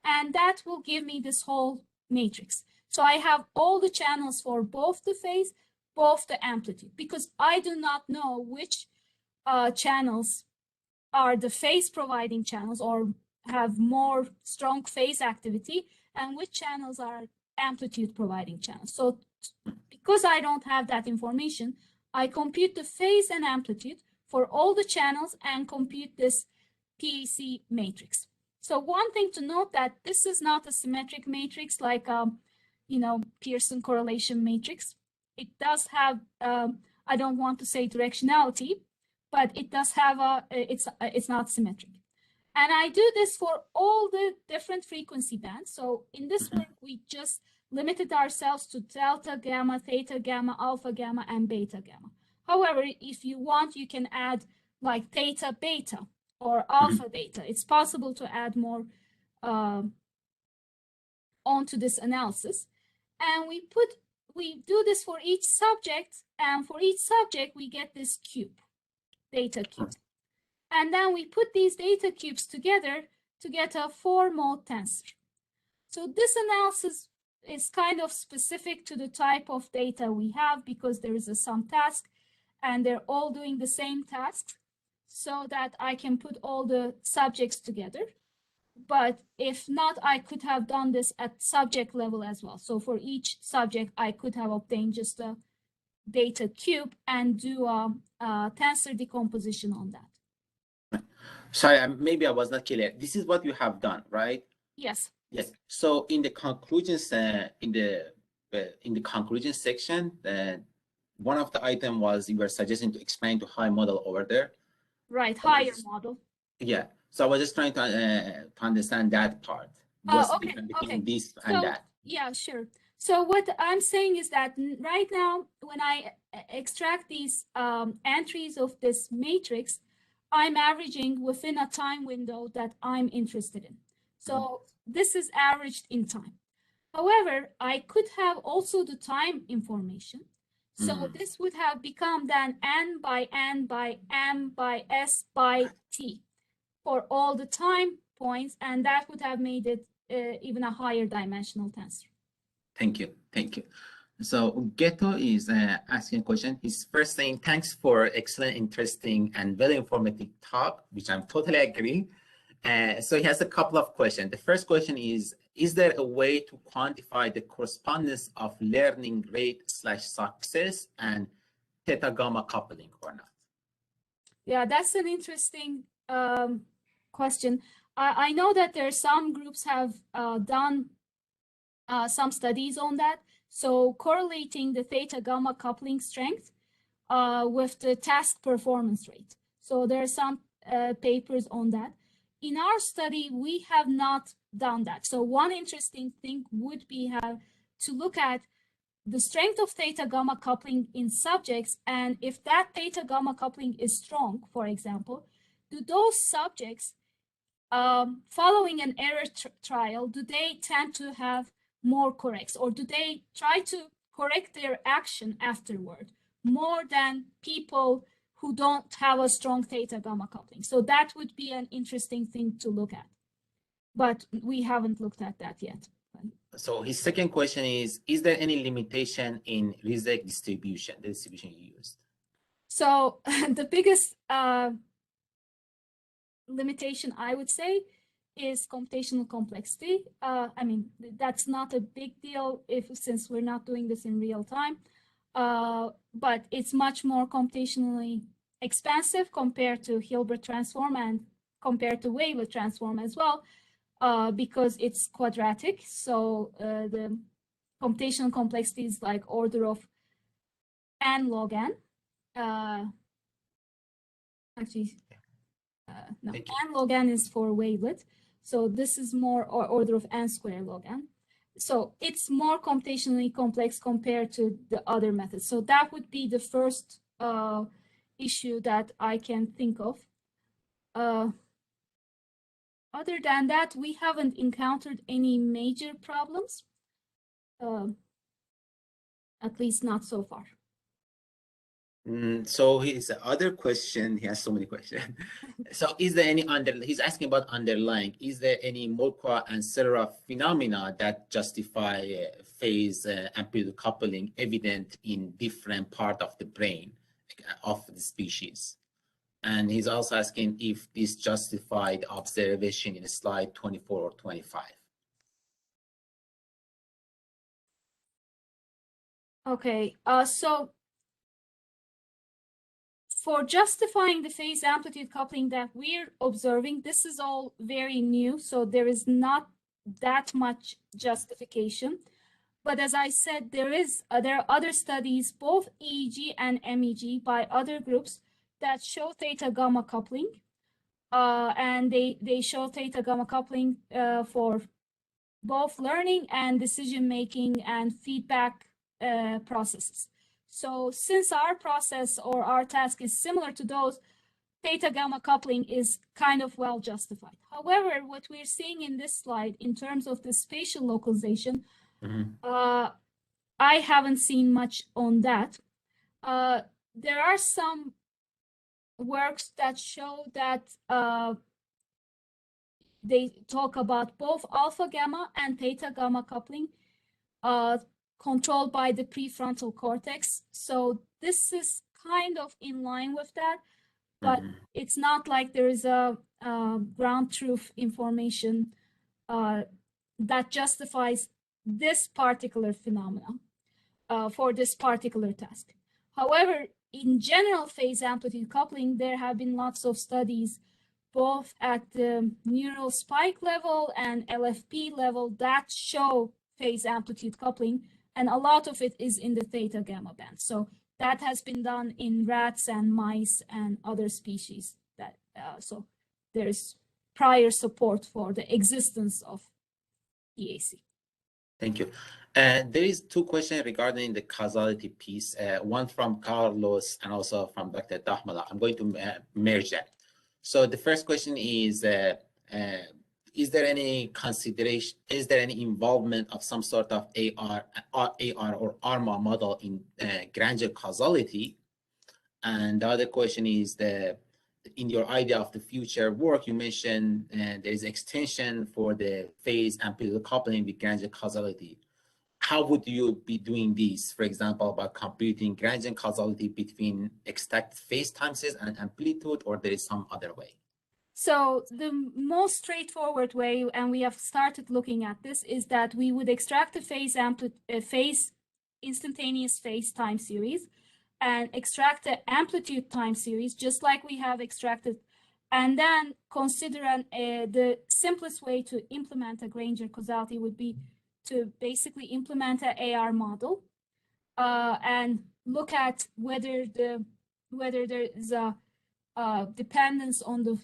And that will give me this whole matrix. So I have all the channels for both the phase, both the amplitude, because I do not know which channels are the phase providing channels or have more strong phase activity, and which channels are amplitude providing channels. So because I don't have that information, I compute the phase and amplitude for all the channels and compute this PAC matrix. So one thing to note that this is not a symmetric matrix like Pearson correlation matrix. It does have I don't want to say directionality, but it does have it's not symmetric. And I do this for all the different frequency bands. So in this work, we just limited ourselves to delta gamma, theta gamma, alpha gamma, and beta gamma. However, if you want, you can add like theta beta or alpha beta. It's possible to add more onto this analysis. And we do this for each subject, and for each subject, we get this cube, data cube. And then we put these data cubes together to get a 4-mode tensor. So this analysis is kind of specific to the type of data we have because there is some task and they're all doing the same task, so that I can put all the subjects together. But if not, I could have done this at subject level as well. So for each subject, I could have obtained just a data cube and do a tensor decomposition on that. Sorry, maybe I was not clear. This is what you have done, right? Yes. Yes. So in the conclusions, in the conclusion section, one of the items was you were suggesting to explain to high model over there. Right, higher model. Yeah. So I was just trying to understand that part. Oh, okay. Between this and that. Yeah, sure. So what I'm saying is that right now, when I extract these entries of this matrix, I'm averaging within a time window that I'm interested in. So this is averaged in time. However, I could have also the time information, So this would have become then n by n by m by s by t for all the time points, and that would have made it even a higher dimensional tensor. Thank you. Thank you. So Ghetto is asking a question. He's first saying, thanks for excellent, interesting, and very informative talk, which I'm totally agree. So he has a couple of questions. The first question is there a way to quantify the correspondence of learning rate / success and theta gamma coupling or not? Yeah, that's an interesting question. I know that there are some groups have done some studies on that. So correlating the theta gamma coupling strength with the task performance rate. So there are some papers on that. In our study, we have not done that. So one interesting thing would be to look at the strength of theta gamma coupling in subjects, and if that theta gamma coupling is strong, for example, do those subjects following an error trial, do they tend to have more corrects, or do they try to correct their action afterward more than people who don't have a strong theta gamma coupling? So that would be an interesting thing to look at, but we haven't looked at that yet. So his second question is there any limitation in Riemann distribution, the distribution you used? So the biggest limitation, I would say, is computational complexity. I mean, that's not a big deal since we're not doing this in real time, but it's much more computationally expensive compared to Hilbert transform and compared to wavelet transform as well, because it's quadratic. So the computational complexity is like order of n log n. No, n log n is for wavelet. So this is more order of n square log n. So it's more computationally complex compared to the other methods. So that would be the first issue that I can think of. Other than that, we haven't encountered any major problems, at least not so far. So his other question, he has so many questions. So is there any he's asking about underlying, is there any molecular and cellular phenomena that justify phase amplitude coupling evident in different part of the brain of the species? And he's also asking if this justified observation in slide 24 or 25. Okay, so for justifying the phase amplitude coupling that we're observing, this is all very new, so there is not that much justification. But as I said, there are other studies, both EEG and MEG by other groups that show theta gamma coupling, and they show theta gamma coupling for both learning and decision making and feedback processes. So since our process or our task is similar to those, theta gamma coupling is kind of well justified. However, what we're seeing in this slide in terms of the spatial localization, I haven't seen much on that. There are some works that show that they talk about both alpha gamma and theta gamma coupling controlled by the prefrontal cortex. So this is kind of in line with that, but it's not like there is a ground truth information that justifies this particular phenomenon for this particular task. However, in general phase amplitude coupling, there have been lots of studies both at the neural spike level and LFP level that show phase amplitude coupling, and a lot of it is in the theta gamma band. So that has been done in rats and mice and other species. That so there's prior support for the existence of EAC. Thank you. There is two questions regarding the causality piece, one from Carlos and also from Dr. Dahmala. I'm going to merge that. So the first question is, is there any consideration, is there any involvement of some sort of AR or ARMA model in Granger causality? And the other question is in your idea of the future work, you mentioned there is extension for the phase amplitude coupling with Granger causality. How would you be doing this, for example, by computing Granger causality between extract phase time series and amplitude, or there is some other way? So the most straightforward way, and we have started looking at this, is that we would extract the phase instantaneous phase time series and extract the amplitude time series, just like we have extracted, and then consider the simplest way to implement a Granger causality would be to basically implement an AR model and look at whether there is a dependence on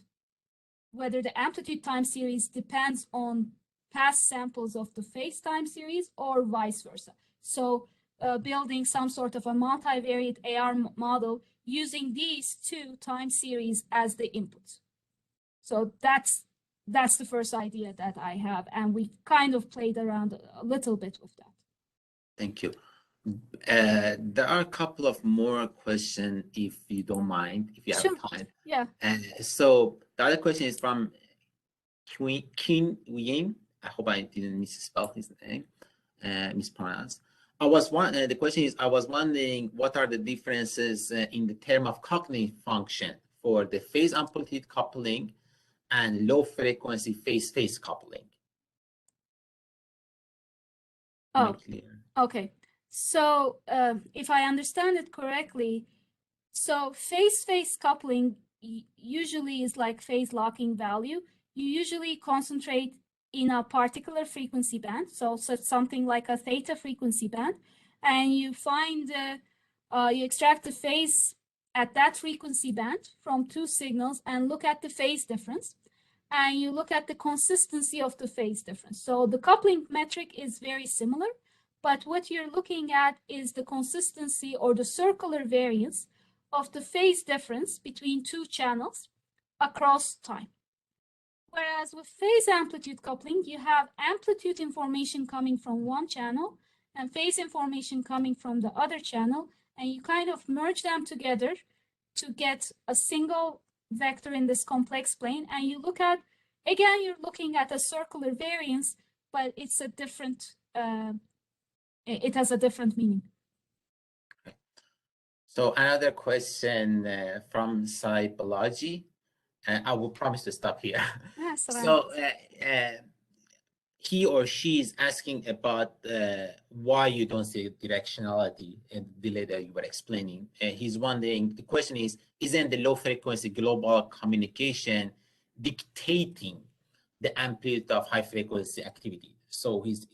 whether the amplitude time series depends on past samples of the phase time series or vice versa. So building some sort of a multivariate AR model using these two time series as the inputs. So that's the first idea that I have, and we kind of played around a little bit with that. Thank you. There are a couple of more questions, if you don't mind, if you have time. Yeah. So the other question is from Kim Wien. I hope I didn't misspell his name, mispronounce. The question is, I was wondering what are the differences in the term of cognitive function for the phase amplitude coupling and low frequency phase coupling? Oh, okay. So if I understand it correctly, so phase coupling usually is like phase locking value. You usually concentrate in a particular frequency band, so something like a theta frequency band, and you find you extract the phase at that frequency band from two signals and look at the phase difference, and you look at the consistency of the phase difference. So the coupling metric is very similar, but what you're looking at is the consistency or the circular variance of the phase difference between two channels across time. Whereas with phase amplitude coupling, you have amplitude information coming from one channel and phase information coming from the other channel, and you kind of merge them together to get a single vector in this complex plane. And you look at, again, you're looking at a circular variance, but it's a different, it has a different meaning. Okay. So another question from Psychology. I will promise to stop here. Yes, so he or she is asking about why you don't see directionality in the delay that you were explaining. He's wondering, the question is, isn't the low frequency global communication dictating the amplitude of high frequency activity? So he's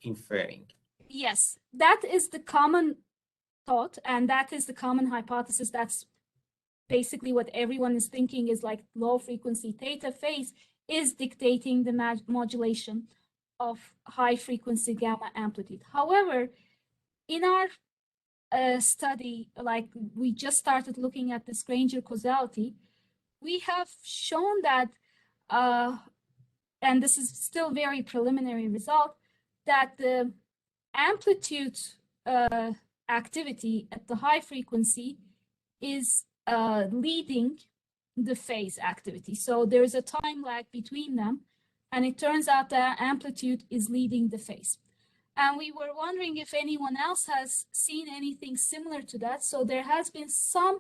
inferring. Yes, that is the common thought, and that is the common hypothesis. That's basically what everyone is thinking, is like low frequency theta phase is dictating the modulation of high frequency gamma amplitude. However, in our study, like we just started looking at this Granger causality, we have shown that, and this is still very preliminary result, that the amplitude activity at the high frequency is leading the phase activity. So there's a time lag between them, and it turns out that amplitude is leading the phase. And we were wondering if anyone else has seen anything similar to that. So there has been some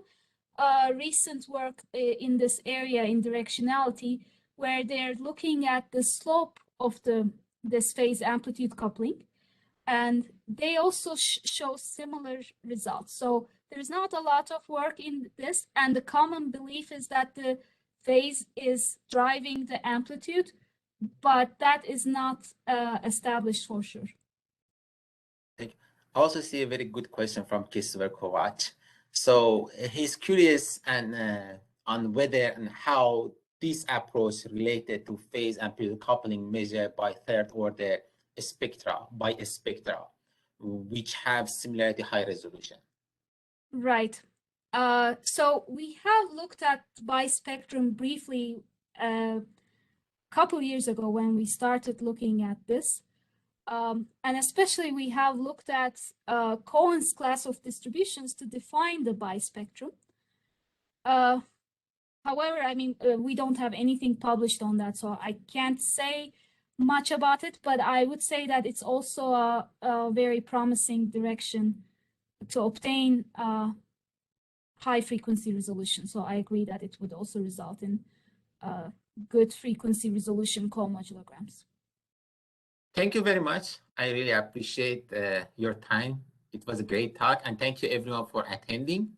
recent work in this area in directionality, where they're looking at the slope of this phase amplitude coupling, and they also show similar results. So there's not a lot of work in this, and the common belief is that the phase is driving the amplitude, but that is not established for sure. I also see a very good question from Kisver Kovac. So he's curious on whether and how this approach related to phase amplitude coupling measured by third order spectra, which have similarly high resolution. Right. So we have looked at bispectrum briefly couple years ago when we started looking at this. And especially we have looked at Cohen's class of distributions to define the bispectrum. However, I mean, we don't have anything published on that, so I can't say much about it, but I would say that it's also a very promising direction to obtain high frequency resolution. So I agree that it would also result in good frequency resolution co-modulograms. Thank you very much. I really appreciate your time. It was a great talk, and thank you everyone for attending.